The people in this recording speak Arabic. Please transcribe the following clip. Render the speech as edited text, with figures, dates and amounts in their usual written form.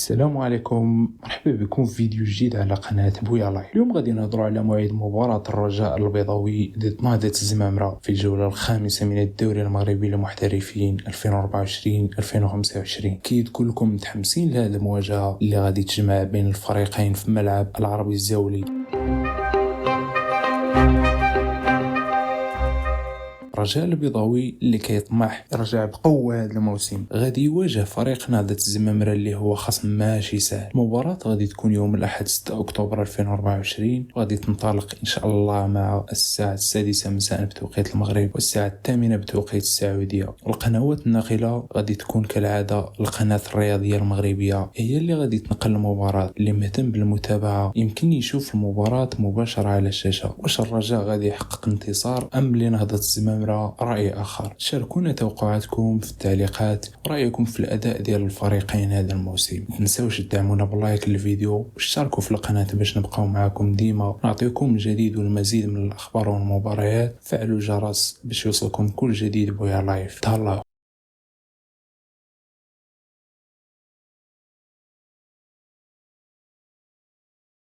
السلام عليكم، مرحبا بكم في فيديو جديد على قناة بويا لايف. اليوم غادي نهضروا على موعد مباراة الرجاء البيضاوي ضد نهضة الزمامرة في الجولة الخامسة من الدوري المغربي للمحترفين 2024-2025. كي تقول لكم متحمسين لهذه المواجهة اللي غادي تجمع بين الفريقين في ملعب العربي الزاولي. الرجاء البيضاوي اللي كيطمح يرجع بقوة هذا الموسم غادي يواجه فريق نهضة الزمامرة اللي هو خصم ماشي سهل. المباراة غادي تكون يوم الأحد 6 أكتوبر 2024 وغادي تنطلق إن شاء الله مع الساعة 6 مساء بتوقيت المغرب والساعة 8 بتوقيت السعودية. القنوات الناقلة غادي تكون كالعادة القناة الرياضية المغربية هي اللي غادي تنقل المباراة. اللي مهتم بالمتابعة يمكن يشوف المباراة مباشرة على الشاشة. واش الرجاء غادي يحقق انتصار أم لنهضة الزمامرة رأي آخر؟ شاركونا توقعاتكم في التعليقات ورأيكم في الأداء ديال الفريقين هذا الموسم. متنساوش تدعمونا بلايك للفيديو واشتركوا في القناة باش نبقاو معكم ديما نعطيكم الجديد والمزيد من الأخبار والمباريات. فعلوا الجرس باش يوصلكم كل جديد بويا لايف. تهلاو.